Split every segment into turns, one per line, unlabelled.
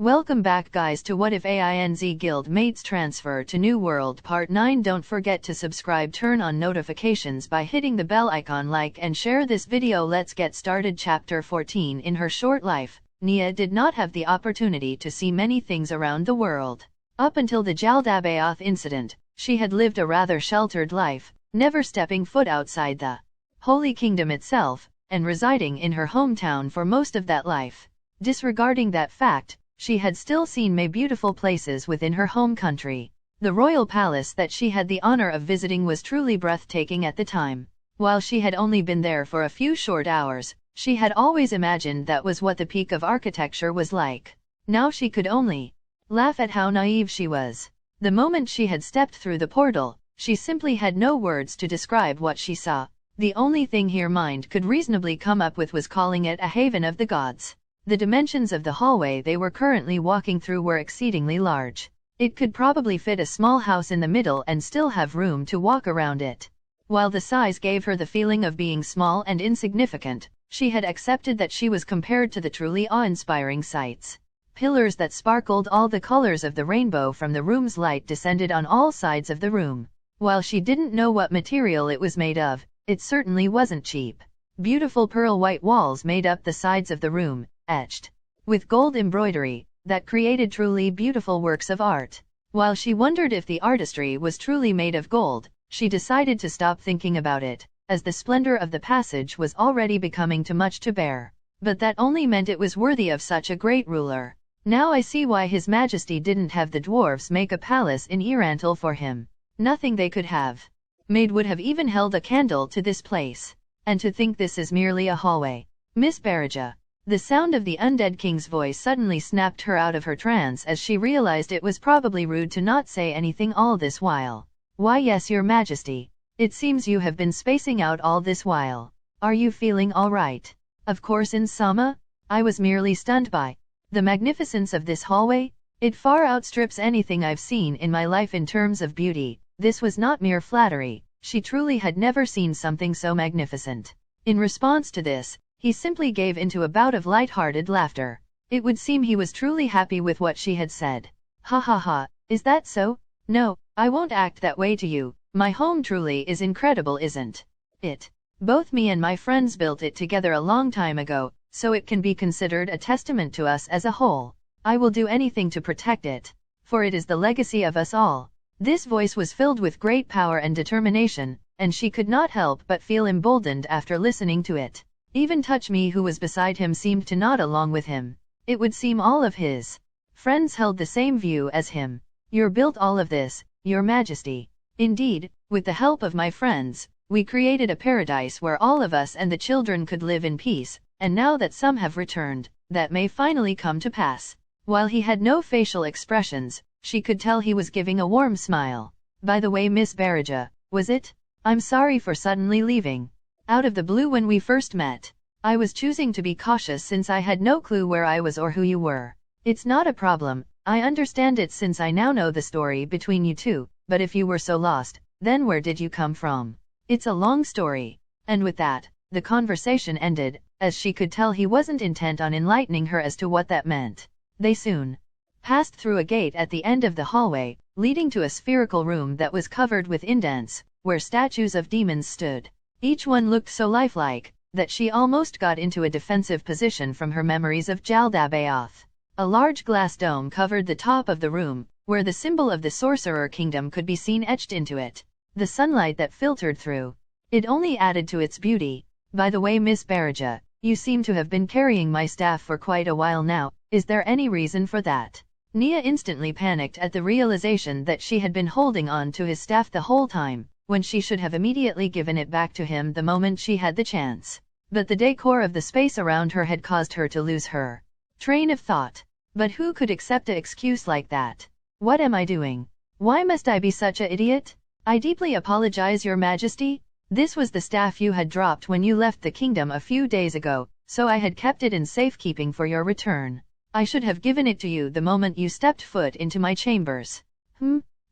Welcome back guys to What If Ainz Guildmates Transfer to New World Part 9. Don't forget to subscribe, turn on notifications by hitting the bell icon, like and share this video. Let's get started. Chapter 14. In her short life, Nia did not have the opportunity to see many things around the world. Up until the Jaldabaoth incident, she had lived a rather sheltered life, never stepping foot outside the Holy Kingdom itself, and residing in her hometown for most of that life. Disregarding that fact, she had still seen many beautiful places within her home country. The royal palace that she had the honor of visiting was truly breathtaking at the time. While she had only been there for a few short hours, she had always imagined that was what the peak of architecture was like. Now she could only laugh at how naive she was. The moment she had stepped through the portal, she simply had no words to describe what she saw. The only thing her mind could reasonably come up with was calling it a haven of the gods. The dimensions of the hallway they were currently walking through were exceedingly large. It could probably fit a small house in the middle and still have room to walk around it. While the size gave her the feeling of being small and insignificant, she had accepted that she was compared to the truly awe-inspiring sights. Pillars that sparkled all the colors of the rainbow from the room's light descended on all sides of the room. While she didn't know what material it was made of, it certainly wasn't cheap. Beautiful pearl white walls made up the sides of the room, etched with gold embroidery, that created truly beautiful works of art. While she wondered if the artistry was truly made of gold, she decided to stop thinking about it, as the splendor of the passage was already becoming too much to bear. But that only meant it was worthy of such a great ruler. Now I see why His Majesty didn't have the dwarfs make a palace in Irantal for him. Nothing they could have made would have even held a candle to this place. And to think this is merely a hallway. Miss Barraja. The sound of the undead king's voice suddenly snapped her out of her trance as she realized it was probably rude to not say anything all this while. Why yes, Your Majesty. It seems you have been spacing out all this while. Are you feeling all right? Of course in Sama. I was merely stunned by the magnificence of this hallway. It far outstrips anything I've seen in my life in terms of beauty. This was not mere flattery. She truly had never seen something so magnificent. In response to this, he simply gave into a bout of light-hearted laughter. It would seem he was truly happy with what she had said. Ha ha ha, is that so? No, I won't act that way to you. My home truly is incredible, isn't it? Both me and my friends built it together a long time ago, so it can be considered a testament to us as a whole. I will do anything to protect it, for it is the legacy of us all. This voice was filled with great power and determination, and she could not help but feel emboldened after listening to it. Even Touch Me, who was beside him, seemed to nod along with him. It would seem all of his friends held the same view as him. You built all of this, Your Majesty. Indeed, with the help of my friends, we created a paradise where all of us and the children could live in peace, and now that some have returned, that may finally come to pass. While he had no facial expressions, she could tell he was giving a warm smile. By the way, Miss Barraja, was it? I'm sorry for suddenly leaving out of the blue when we first met. I was choosing to be cautious since I had no clue where I was or who you were. It's not a problem, I understand it since I now know the story between you two, but if you were so lost, then where did you come from? It's a long story. And with that, the conversation ended, as she could tell he wasn't intent on enlightening her as to what that meant. They soon passed through a gate at the end of the hallway, leading to a spherical room that was covered with indents, where statues of demons stood. Each one looked so lifelike, that she almost got into a defensive position from her memories of Jaldabaoth. A large glass dome covered the top of the room, where the symbol of the Sorcerer Kingdom could be seen etched into it. The sunlight that filtered through it only added to its beauty. By the way, Miss Barraja, you seem to have been carrying my staff for quite a while now. Is there any reason for that? Nia instantly panicked at the realization that she had been holding on to his staff the whole time, when she should have immediately given it back to him the moment she had the chance. But the decor of the space around her had caused her to lose her train of thought. But who could accept an excuse like that? What am I doing? Why must I be such an idiot? I deeply apologize, Your Majesty. This was the staff you had dropped when you left the kingdom a few days ago, so I had kept it in safekeeping for your return. I should have given it to you the moment you stepped foot into my chambers.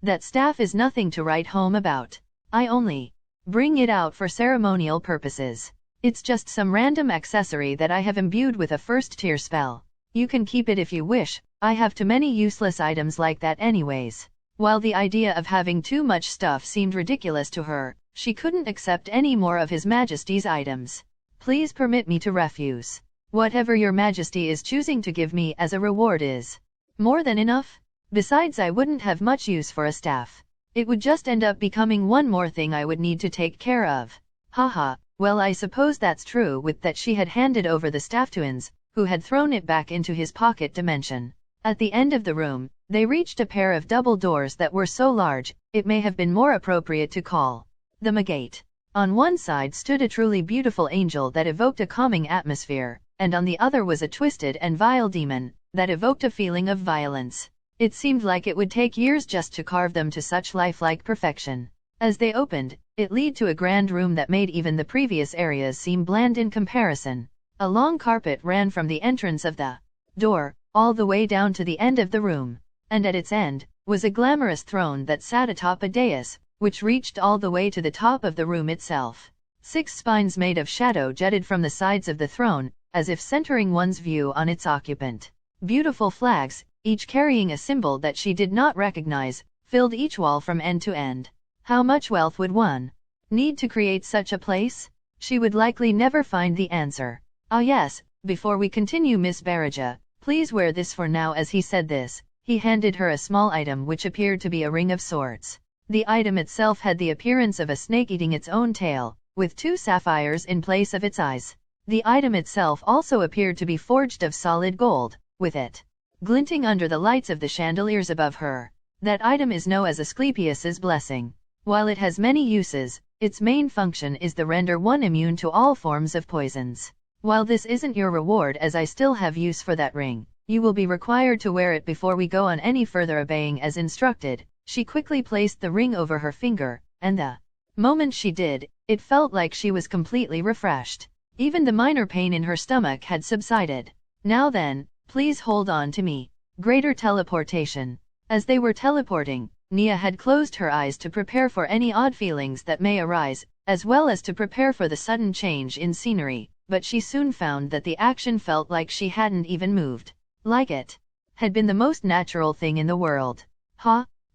That staff is nothing to write home about. I only bring it out for ceremonial purposes. It's just some random accessory that I have imbued with a first-tier spell. You can keep it if you wish, I have too many useless items like that anyways. While the idea of having too much stuff seemed ridiculous to her, she couldn't accept any more of His Majesty's items. Please permit me to refuse. Whatever your Majesty is choosing to give me as a reward is more than enough. Besides, I wouldn't have much use for a staff. It would just end up becoming one more thing I would need to take care of. Haha, well, I suppose that's true. With that, she had handed over the staff to Ainz, who had thrown it back into his pocket dimension. At the end of the room, they reached a pair of double doors that were so large, it may have been more appropriate to call them a gate. On one side stood a truly beautiful angel that evoked a calming atmosphere, and on the other was a twisted and vile demon that evoked a feeling of violence. It seemed like it would take years just to carve them to such lifelike perfection. As they opened, it led to a grand room that made even the previous areas seem bland in comparison. A long carpet ran from the entrance of the door, all the way down to the end of the room, and at its end was a glamorous throne that sat atop a dais, which reached all the way to the top of the room itself. 6 spines made of shadow jutted from the sides of the throne, as if centering one's view on its occupant. Beautiful flags, each carrying a symbol that she did not recognize, filled each wall from end to end. How much wealth would one need to create such a place? She would likely never find the answer. Ah yes, before we continue, Miss Baraja, please wear this for now. As he said this, he handed her a small item which appeared to be a ring of sorts. The item itself had the appearance of a snake eating its own tail, with 2 sapphires in place of its eyes. The item itself also appeared to be forged of solid gold, with it glinting under the lights of the chandeliers above her. That item is known as Asclepius's blessing. While it has many uses, its main function is to render one immune to all forms of poisons. While this isn't your reward, as I still have use for that ring, you will be required to wear it before we go on any further. Obeying as instructed, she quickly placed the ring over her finger, and the moment she did, it felt like she was completely refreshed. Even the minor pain in her stomach had subsided. Now then, please hold on to me. Greater teleportation. As they were teleporting, Nia had closed her eyes to prepare for any odd feelings that may arise, as well as to prepare for the sudden change in scenery, but she soon found that the action felt like she hadn't even moved. Like it had been the most natural thing in the world.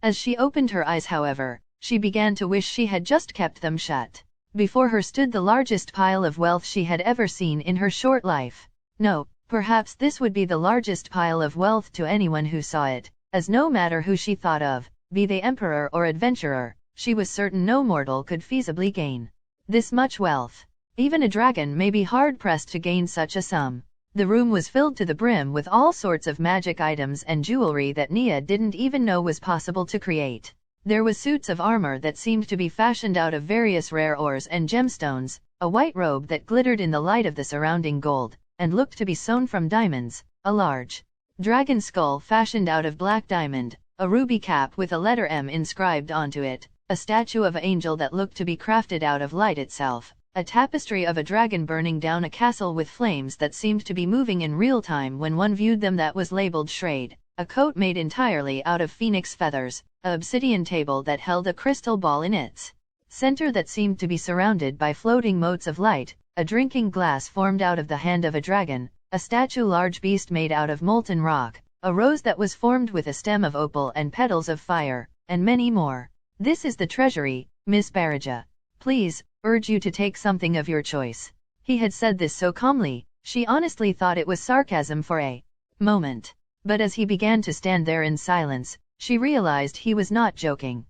As she opened her eyes, however, she began to wish she had just kept them shut. Before her stood the largest pile of wealth she had ever seen in her short life. No, perhaps this would be the largest pile of wealth to anyone who saw it, as no matter who she thought of, be they emperor or adventurer, she was certain no mortal could feasibly gain this much wealth. Even a dragon may be hard-pressed to gain such a sum. The room was filled to the brim with all sorts of magic items and jewelry that Nia didn't even know was possible to create. There was suits of armor that seemed to be fashioned out of various rare ores and gemstones, a white robe that glittered in the light of the surrounding gold, and looked to be sewn from diamonds, a large dragon skull fashioned out of black diamond, a ruby cap with a letter M inscribed onto it, a statue of an angel that looked to be crafted out of light itself, a tapestry of a dragon burning down a castle with flames that seemed to be moving in real time when one viewed them, that was labeled Shade, a coat made entirely out of phoenix feathers, an obsidian table that held a crystal ball in its center that seemed to be surrounded by floating motes of light, a drinking glass formed out of the hand of a dragon, a statue large beast made out of molten rock, a rose that was formed with a stem of opal and petals of fire, and many more. This is the treasury, Miss Baraja. Please, urge you to take something of your choice. He had said this so calmly, she honestly thought it was sarcasm for a moment. But as he began to stand there in silence, she realized he was not joking.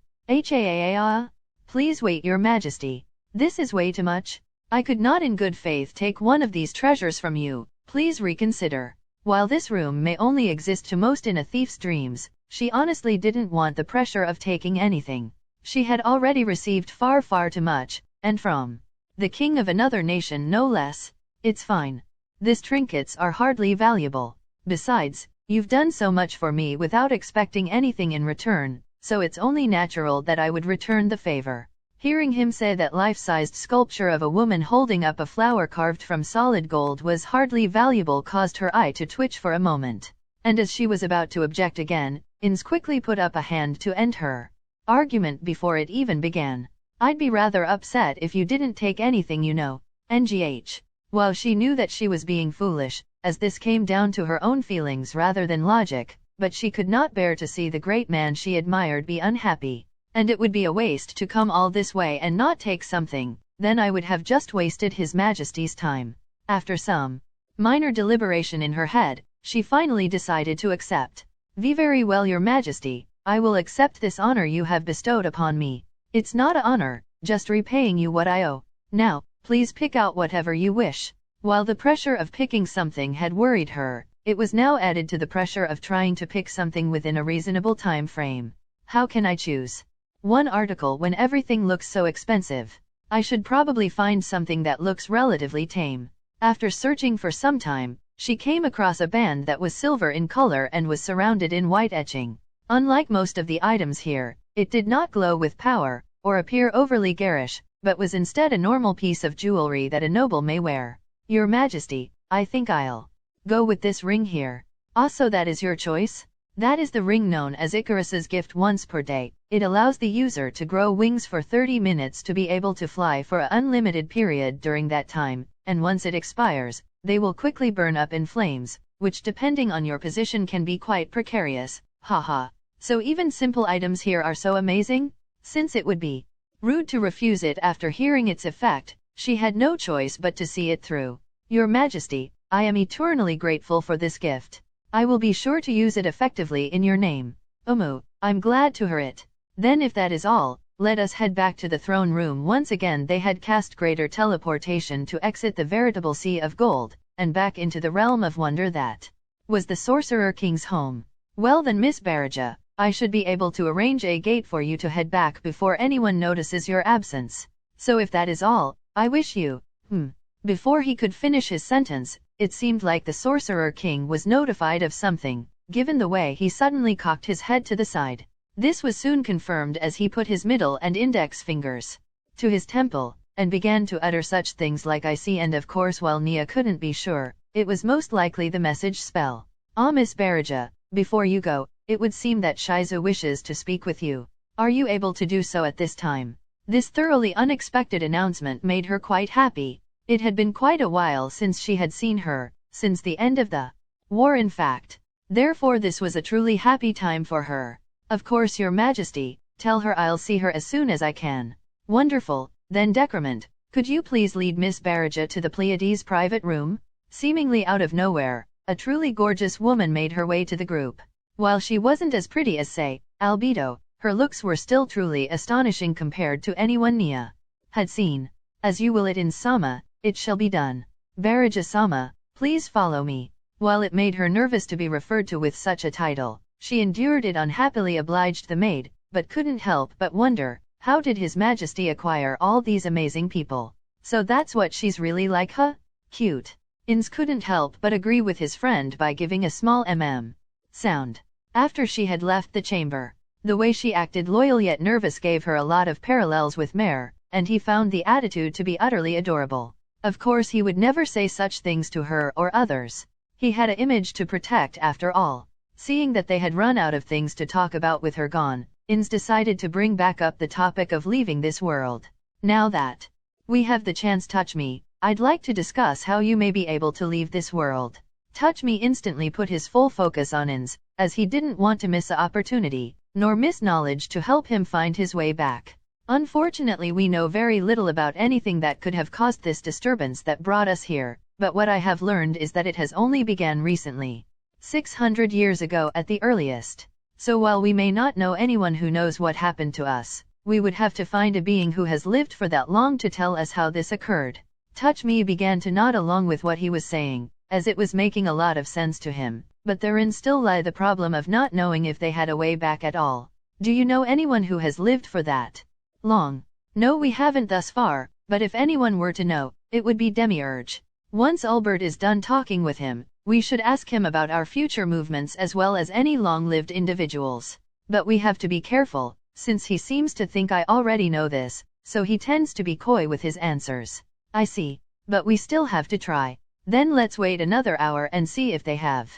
Please wait, Your Majesty. This is way too much. I could not in good faith take one of these treasures from you. Please reconsider. While this room may only exist to most in a thief's dreams, she honestly didn't want the pressure of taking anything. She had already received far too much, and from the king of another nation no less. It's fine. These trinkets are hardly valuable. Besides, you've done so much for me without expecting anything in return, so it's only natural that I would return the favor. Hearing him say that life-sized sculpture of a woman holding up a flower carved from solid gold was hardly valuable caused her eye to twitch for a moment. And as she was about to object again, Ainz quickly put up a hand to end her argument before it even began. I'd be rather upset if you didn't take anything, you know. NGH. While she knew that she was being foolish, as this came down to her own feelings rather than logic, but she could not bear to see the great man she admired be unhappy. And it would be a waste to come all this way and not take something, then I would have just wasted His Majesty's time. After some minor deliberation in her head, she finally decided to accept. Very well, Your Majesty, I will accept this honor you have bestowed upon me. It's not an honor, just repaying you what I owe. Now, please pick out whatever you wish. While the pressure of picking something had worried her, it was now added to the pressure of trying to pick something within a reasonable time frame. How can I choose one article when everything looks so expensive? I should probably find something that looks relatively tame. After searching for some time, she came across a band that was silver in color and was surrounded in white etching. Unlike most of the items here, it did not glow with power, or appear overly garish, but was instead a normal piece of jewelry that a noble may wear. Your Majesty, I think I'll go with this ring here. Also, that is your choice? That is the ring known as Icarus's gift once per day. It allows the user to grow wings for 30 minutes to be able to fly for an unlimited period during that time, and once it expires, they will quickly burn up in flames, which depending on your position can be quite precarious. Haha. So even simple items here are so amazing? Since it would be rude to refuse it after hearing its effect, she had no choice but to see it through. Your Majesty, I am eternally grateful for this gift. I will be sure to use it effectively in your name. I'm glad to hear it. Then if that is all, let us head back to the throne room. Once again they had cast greater teleportation to exit the veritable sea of gold, and back into the realm of wonder that was the Sorcerer King's home. Well then, Miss Barraja, I should be able to arrange a gate for you to head back before anyone notices your absence. So if that is all, I wish you, Before he could finish his sentence, it seemed like the Sorcerer King was notified of something, given the way he suddenly cocked his head to the side. This was soon confirmed as he put his middle and index fingers to his temple, and began to utter such things like I see, and of course while Nia couldn't be sure, it was most likely the message spell. Miss Barraja, before you go, it would seem that Shiza wishes to speak with you. Are you able to do so at this time? This thoroughly unexpected announcement made her quite happy. It had been quite a while since she had seen her, since the end of the war in fact. Therefore this was a truly happy time for her. Of course, Your Majesty, tell her I'll see her as soon as I can. Wonderful, then Decrement, could you please lead Miss Barraja to the Pleiades' private room? Seemingly out of nowhere, a truly gorgeous woman made her way to the group. While she wasn't as pretty as, say, Albedo, her looks were still truly astonishing compared to anyone Nia had seen. As you will it in Sama, it shall be done. Barraja-sama, please follow me. While it made her nervous to be referred to with such a title, she endured it, unhappily obliged the maid, but couldn't help but wonder, how did His Majesty acquire all these amazing people? So that's what she's really like, huh? Cute. Ainz couldn't help but agree with his friend by giving a small sound. After she had left the chamber, the way she acted loyal yet nervous gave her a lot of parallels with Mare, and he found the attitude to be utterly adorable. Of course he would never say such things to her or others. He had an image to protect after all. Seeing that they had run out of things to talk about with her gone, Ainz decided to bring back up the topic of leaving this world. Now that we have the chance, Touch Me, I'd like to discuss how you may be able to leave this world. Touch Me instantly put his full focus on Ainz, as he didn't want to miss an opportunity, nor miss knowledge to help him find his way back. Unfortunately, we know very little about anything that could have caused this disturbance that brought us here, but what I have learned is that it has only began recently. 600 years ago at the earliest. So while we may not know anyone who knows what happened to us, we would have to find a being who has lived for that long to tell us how this occurred. Touch Me began to nod along with what he was saying, as it was making a lot of sense to him, but therein still lay the problem of not knowing if they had a way back at all. Do you know anyone who has lived for that long? No, we haven't thus far, but if anyone were to know, it would be Demiurge. Once Albert is done talking with him, we should ask him about our future movements as well as any long-lived individuals. But we have to be careful, since he seems to think I already know this, so he tends to be coy with his answers. I see, but we still have to try. Then let's wait another hour and see if they have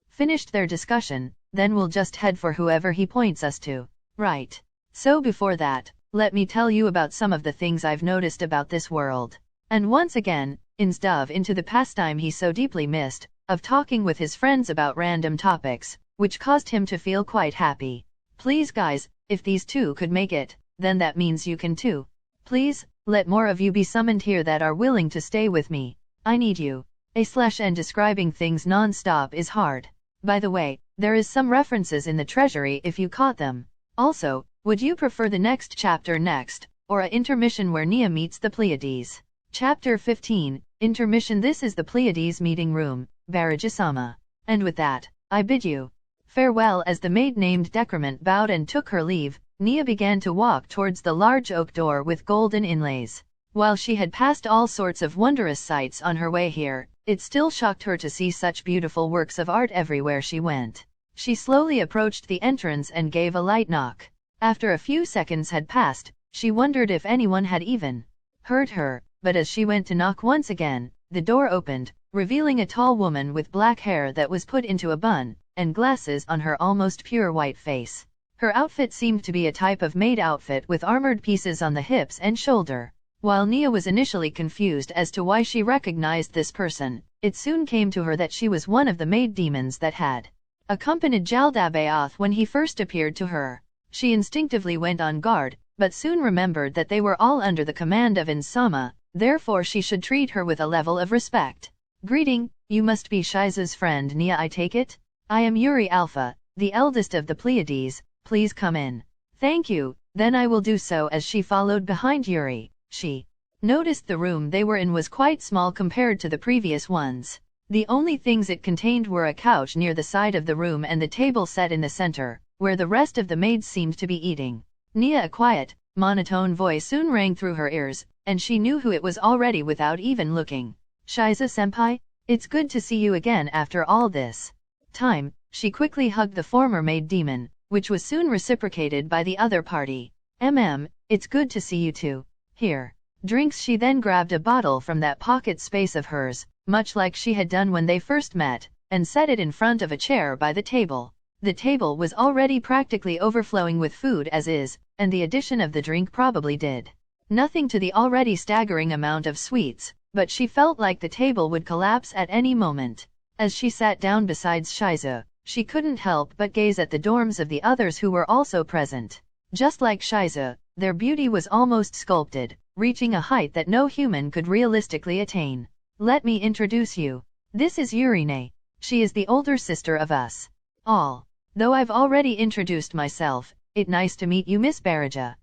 finished their discussion, then we'll just head for whoever he points us to. Right. So before that, let me tell you about some of the things I've noticed about this world. And once again, Ainz dove into the pastime he so deeply missed, of talking with his friends about random topics, which caused him to feel quite happy. Please guys, if these two could make it, then that means you can too. Please, let more of you be summoned here that are willing to stay with me. I need you. And describing things non-stop is hard. By the way, there is some references in the treasury if you caught them. Also, would you prefer the next chapter next, or a intermission where Nia meets the Pleiades? Chapter 15, Intermission. This is the Pleiades meeting room, Baraja-sama. And with that, I bid you farewell. As the maid named Decrement bowed and took her leave, Nia began to walk towards the large oak door with golden inlays. While she had passed all sorts of wondrous sights on her way here, it still shocked her to see such beautiful works of art everywhere she went. She slowly approached the entrance and gave a light knock. After a few seconds had passed, she wondered if anyone had even heard her, but as she went to knock once again, the door opened, revealing a tall woman with black hair that was put into a bun, and glasses on her almost pure white face. Her outfit seemed to be a type of maid outfit with armored pieces on the hips and shoulder. While Nia was initially confused as to why she recognized this person, it soon came to her that she was one of the maid demons that had accompanied Jaldabaoth when he first appeared to her. She instinctively went on guard, but soon remembered that they were all under the command of Ainz-sama, therefore she should treat her with a level of respect. Greeting, you must be Shiza's friend Nia, I take it? I am Yuri Alpha, the eldest of the Pleiades, please come in. Thank you, then I will do so. As she followed behind Yuri, she noticed the room they were in was quite small compared to the previous ones. The only things it contained were a couch near the side of the room and the table set in the center, where the rest of the maids seemed to be eating. Nia, a quiet, monotone voice soon rang through her ears, and she knew who it was already without even looking. Shiza-senpai? It's good to see you again after all this time. She quickly hugged the former maid demon, which was soon reciprocated by the other party. It's good to see you too. Here. Drinks. She then grabbed a bottle from that pocket space of hers, much like she had done when they first met, and set it in front of a chair by the table. The table was already practically overflowing with food as is, and the addition of the drink probably did nothing to the already staggering amount of sweets, but she felt like the table would collapse at any moment. As she sat down beside Shiza, she couldn't help but gaze at the dorms of the others who were also present. Just like Shiza, their beauty was almost sculpted, reaching a height that no human could realistically attain. Let me introduce you. This is Yurine. She is the older sister of us all. Though I've already introduced myself, it's nice to meet you, Miss Baraja.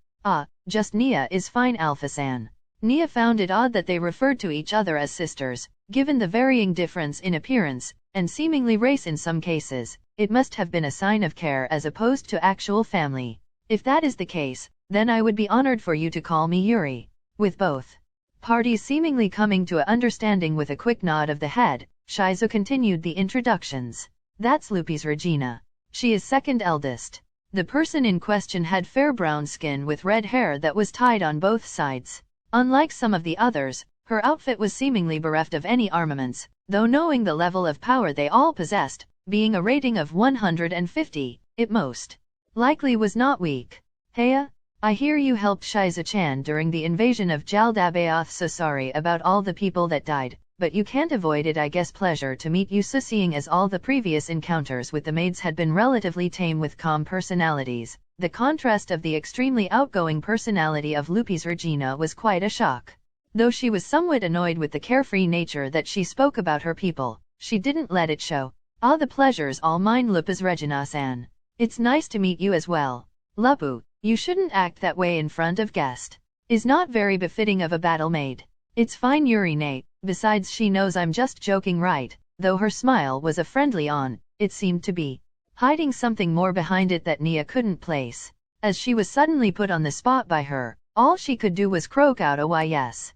Just Nia is fine, Alpha-san. Nia found it odd that they referred to each other as sisters, given the varying difference in appearance, and seemingly race in some cases. It must have been a sign of care as opposed to actual family. If that is the case, then I would be honored for you to call me Yuri. With both parties seemingly coming to an understanding with a quick nod of the head, Shiza continued the introductions. That's Lupis Regina. She is second eldest. The person in question had fair brown skin with red hair that was tied on both sides. Unlike some of the others, her outfit was seemingly bereft of any armaments, though knowing the level of power they all possessed, being a rating of 150, it most likely was not weak. Heya, I hear you helped Shiza-chan during the invasion of Jaldabaoth, so sorry about all the people that died, but you can't avoid it, I guess. Pleasure to meet you, seeing as all the previous encounters with the maids had been relatively tame with calm personalities. The contrast of the extremely outgoing personality of Lupis Regina was quite a shock. Though she was somewhat annoyed with the carefree nature that she spoke about her people, she didn't let it show. The pleasure's all mine, Lupis Regina-san. It's nice to meet you as well. Lupu, you shouldn't act that way in front of guest. Is not very befitting of a battle maid. It's fine, Yurine. Besides, she knows I'm just joking, right? Though her smile was a friendly one, it seemed to be hiding something more behind it that Nia couldn't place. As she was suddenly put on the spot by her, all she could do was croak out a why yes.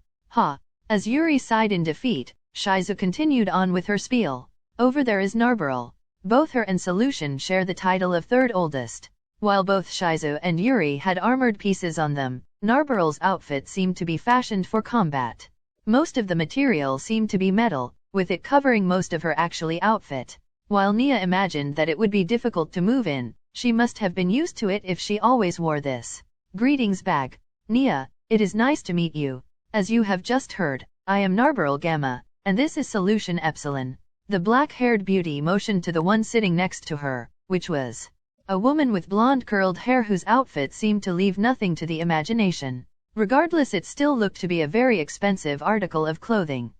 As Yuri sighed in defeat, Shiza continued on with her spiel. Over there is Narberyl. Both her and Solution share the title of third oldest. While both Shiza and Yuri had armored pieces on them, Narberyl's outfit seemed to be fashioned for combat. Most of the material seemed to be metal, with it covering most of her actually outfit. While Nia imagined that it would be difficult to move in, she must have been used to it if she always wore this. Greetings, Bag. Nia, it is nice to meet you. As you have just heard, I am Narberyl Gamma, and this is Solution Epsilon. The black-haired beauty motioned to the one sitting next to her, which was a woman with blonde curled hair whose outfit seemed to leave nothing to the imagination. Regardless, it still looked to be a very expensive article of clothing.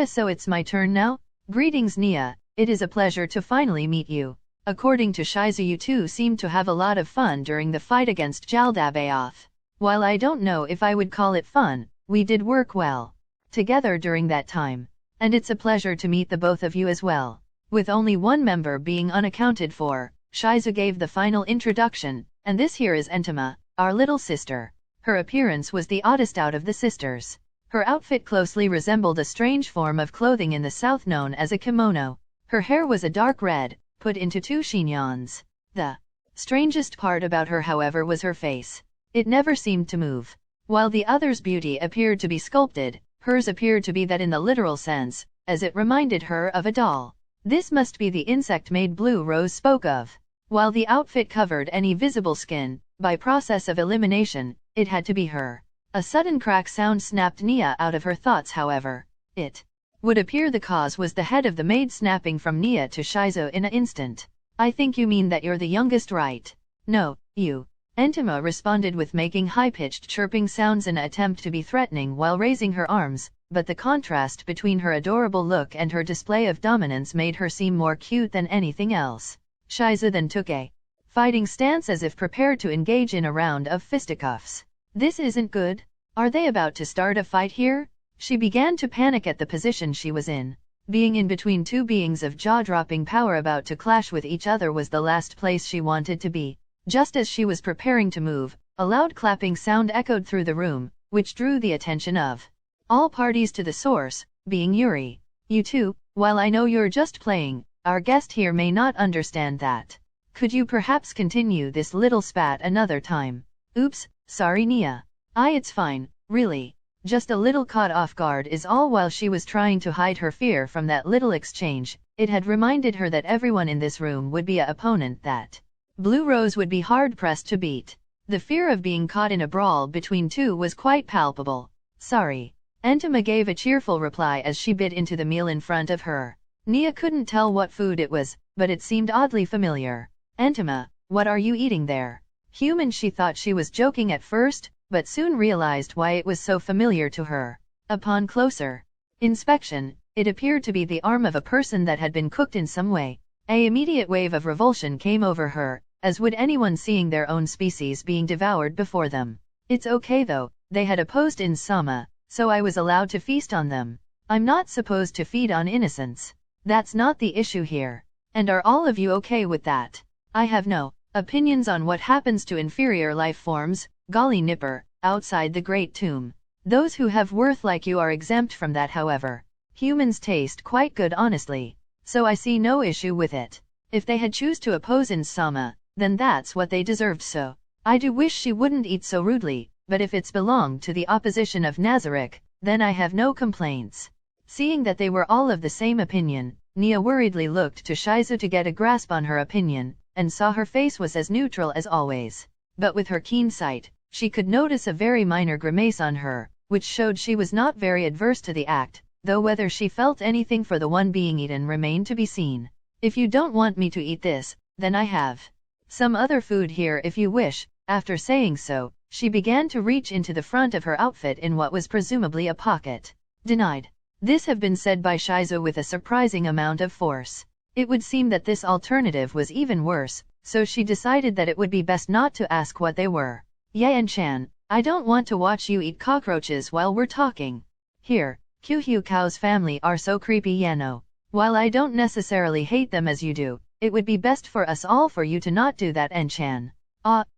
So it's my turn now? Greetings Nia, it is a pleasure to finally meet you. According to Shiza, you two seemed to have a lot of fun during the fight against Jaldabaoth. While I don't know if I would call it fun, we did work well together during that time. And it's a pleasure to meet the both of you as well. With only one member being unaccounted for, Shiza gave the final introduction, and this here is Entima, our little sister. Her appearance was the oddest out of the sisters. Her outfit closely resembled a strange form of clothing in the south known as a kimono. Her hair was a dark red, put into two chignons. The strangest part about her, however, was her face. It never seemed to move. While the other's beauty appeared to be sculpted, hers appeared to be that in the literal sense, as it reminded her of a doll. This must be the insect-made Blue Rose spoke of. While the outfit covered any visible skin, by process of elimination, it had to be her. A sudden crack sound snapped Nia out of her thoughts, however. It would appear the cause was the head of the maid snapping from Nia to Shiza in an instant. I think you mean that you're the youngest, right? No, you. Entima responded with making high-pitched chirping sounds in an attempt to be threatening while raising her arms, but the contrast between her adorable look and her display of dominance made her seem more cute than anything else. Shiza then took a fighting stance as if prepared to engage in a round of fisticuffs. This isn't good. Are they about to start a fight here? She began to panic at the position she was in. Being in between two beings of jaw-dropping power about to clash with each other was the last place she wanted to be. Just as she was preparing to move, a loud clapping sound echoed through the room, which drew the attention of all parties to the source, being Yuri. You two, while I know you're just playing, our guest here may not understand that. Could you perhaps continue this little spat another time? Oops, sorry Nia. It's fine, really. Just a little caught off guard is all. While she was trying to hide her fear from that little exchange, it had reminded her that everyone in this room would be an opponent that Blue Rose would be hard-pressed to beat. The fear of being caught in a brawl between two was quite palpable. Sorry. Entima gave a cheerful reply as she bit into the meal in front of her. Nia couldn't tell what food it was, but it seemed oddly familiar. Entima, what are you eating there? Human. She thought she was joking at first, but soon realized why it was so familiar to her. Upon closer inspection, it appeared to be the arm of a person that had been cooked in some way. An immediate wave of revulsion came over her, as would anyone seeing their own species being devoured before them. It's okay though, they had opposed Ainz Sama, so I was allowed to feast on them. I'm not supposed to feed on innocents. That's not the issue here. And are all of you okay with that? I have no opinions on what happens to inferior life forms, golly nipper, outside the Great Tomb. Those who have worth like you are exempt from that, however. Humans taste quite good honestly, so I see no issue with it. If they had choose to oppose Ainz Sama, then that's what they deserved. So I do wish she wouldn't eat so rudely, but if it's belonged to the opposition of Nazarick, then I have no complaints. Seeing that they were all of the same opinion, Nia worriedly looked to Shiza to get a grasp on her opinion, and saw her face was as neutral as always. But with her keen sight, she could notice a very minor grimace on her, which showed she was not very adverse to the act, though whether she felt anything for the one being eaten remained to be seen. If you don't want me to eat this, then I have some other food here if you wish. After saying so, she began to reach into the front of her outfit in what was presumably a pocket. Denied. This had been said by Shiza with a surprising amount of force. It would seem that this alternative was even worse, so she decided that it would be best not to ask what they were. Yan-chan, I don't want to watch you eat cockroaches while we're talking. Here, Kyuhyu's Kao's family are so creepy, Yano. While I don't necessarily hate them as you do, it would be best for us all for you to not do that. N-chan.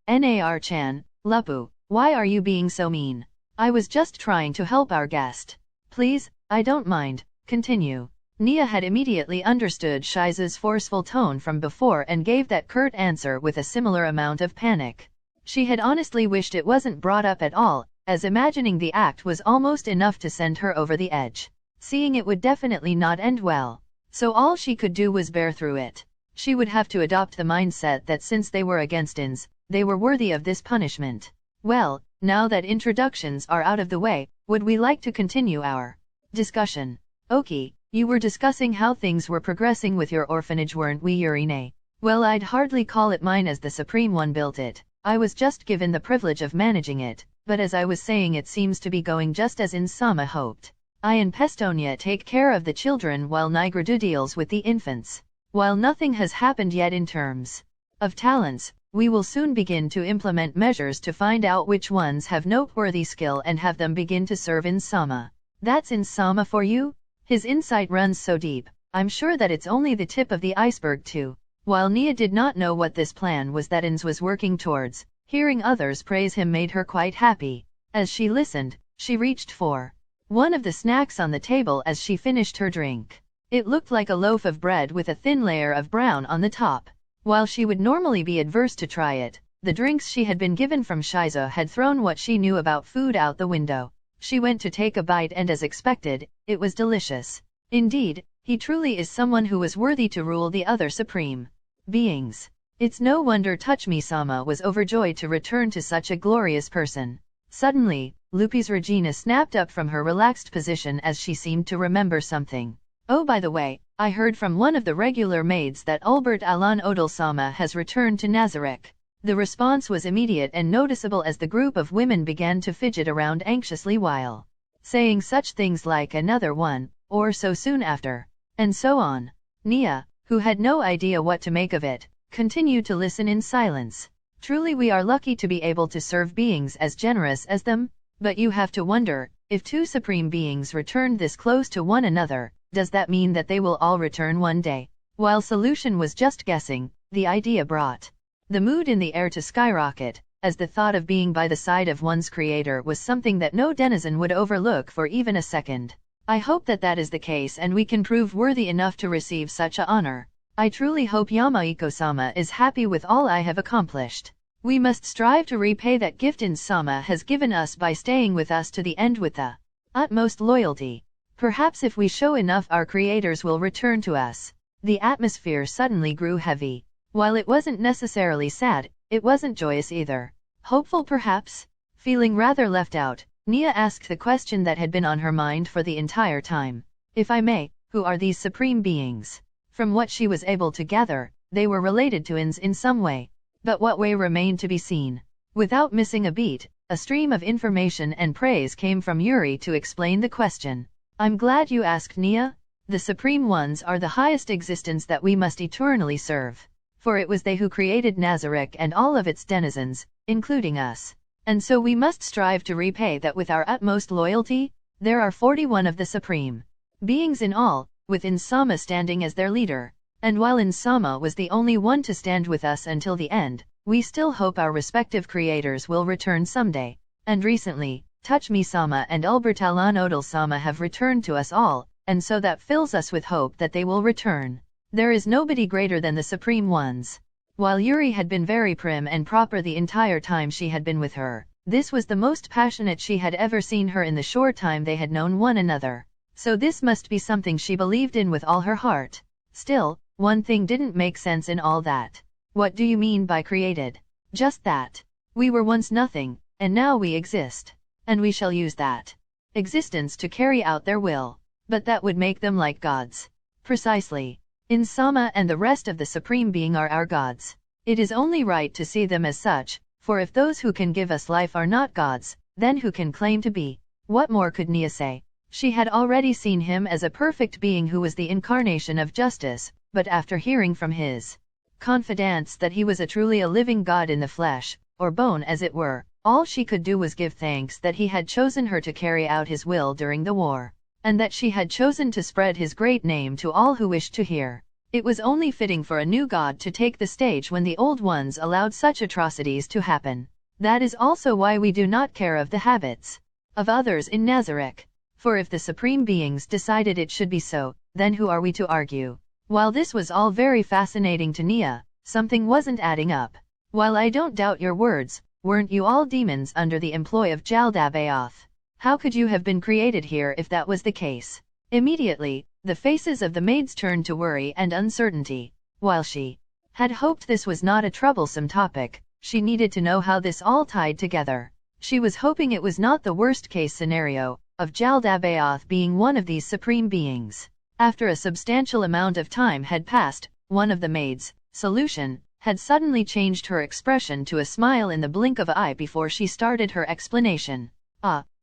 Nar-chan, Lupu, why are you being so mean? I was just trying to help our guest. Please, I don't mind, continue. Nia had immediately understood Shiza's forceful tone from before and gave that curt answer with a similar amount of panic. She had honestly wished it wasn't brought up at all, as imagining the act was almost enough to send her over the edge. Seeing it would definitely not end well. So all she could do was bear through it. She would have to adopt the mindset that since they were against Ainz, they were worthy of this punishment. Well, now that introductions are out of the way, would we like to continue our discussion? Okie, You were discussing how things were progressing with your orphanage, weren't we, Urine? Well, I'd hardly call it mine as the Supreme One built it. I was just given the privilege of managing it, but as I was saying, it seems to be going just as Insama hoped. I and Pestonia take care of the children while Nigradu deals with the infants. While nothing has happened yet in terms of talents, we will soon begin to implement measures to find out which ones have noteworthy skill and have them begin to serve Insama. That's Insama for you? His insight runs so deep, I'm sure that it's only the tip of the iceberg too. While Nia did not know what this plan was that Ainz was working towards, hearing others praise him made her quite happy. As she listened, she reached for one of the snacks on the table as she finished her drink. It looked like a loaf of bread with a thin layer of brown on the top. While she would normally be adverse to try it, the drinks she had been given from Shiza had thrown what she knew about food out the window. She went to take a bite and, as expected, it was delicious. Indeed, he truly is someone who was worthy to rule the other supreme beings. It's no wonder Touch-Me-sama was overjoyed to return to such a glorious person. Suddenly, Lupi's Regina snapped up from her relaxed position as she seemed to remember something. Oh, by the way, I heard from one of the regular maids that Albert Alan Odal-sama has returned to Nazareth. The response was immediate and noticeable as the group of women began to fidget around anxiously while saying such things like another one, or so soon after, and so on. Nia, who had no idea what to make of it, continued to listen in silence. Truly we are lucky to be able to serve beings as generous as them, but you have to wonder, if two supreme beings returned this close to one another, does that mean that they will all return one day? While Solution was just guessing, the idea brought the mood in the air to skyrocket, as the thought of being by the side of one's creator was something that no denizen would overlook for even a second. I hope that that is the case and we can prove worthy enough to receive such a honor. I truly hope Yamaiko-sama is happy with all I have accomplished. We must strive to repay that gift Insama has given us by staying with us to the end with the utmost loyalty. Perhaps if we show enough, our creators will return to us. The atmosphere suddenly grew heavy. While it wasn't necessarily sad, it wasn't joyous either. Hopeful perhaps? Feeling rather left out, Nia asked the question that had been on her mind for the entire time. If I may, who are these supreme beings? From what she was able to gather, they were related to Ainz in some way. But what way remained to be seen. Without missing a beat, a stream of information and praise came from Yuri to explain the question. I'm glad you asked, Nia. The Supreme Ones are the highest existence that we must eternally serve. For it was they who created Nazareth and all of its denizens, including us. And so we must strive to repay that with our utmost loyalty. There are 41 of the Supreme beings in all, with Insama standing as their leader. And while Insama was the only one to stand with us until the end, we still hope our respective creators will return someday. And recently, Touch-Me-sama and Albert Alan Odal-sama have returned to us all, and so that fills us with hope that they will return. There is nobody greater than the Supreme Ones. While Yuri had been very prim and proper the entire time she had been with her, this was the most passionate she had ever seen her in the short time they had known one another. So this must be something she believed in with all her heart. Still, one thing didn't make sense in all that. What do you mean by created? Just that. We were once nothing, and now we exist. And we shall use that existence to carry out their will. But that would make them like gods. Precisely. Insama and the rest of the Supreme Being are our gods. It is only right to see them as such, for if those who can give us life are not gods, then who can claim to be? What more could Nia say? She had already seen him as a perfect being who was the incarnation of justice, but after hearing from his confidants that he was truly a living god in the flesh, or bone as it were, all she could do was give thanks that he had chosen her to carry out his will during the war, and that she had chosen to spread his great name to all who wished to hear. It was only fitting for a new god to take the stage when the old ones allowed such atrocities to happen. That is also why we do not care of the habits of others in Nazareth. For if the Supreme Beings decided it should be so, then who are we to argue? While this was all very fascinating to Nia, something wasn't adding up. While I don't doubt your words, weren't you all demons under the employ of Jaldabaoth? How could you have been created here if that was the case? Immediately, the faces of the maids turned to worry and uncertainty. While she had hoped this was not a troublesome topic, she needed to know how this all tied together. She was hoping it was not the worst-case scenario, of Jaldabaoth being one of these supreme beings. After a substantial amount of time had passed, one of the maids, Solution, had suddenly changed her expression to a smile in the blink of an eye before she started her explanation.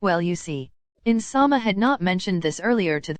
Well you see, Insama had not mentioned this earlier to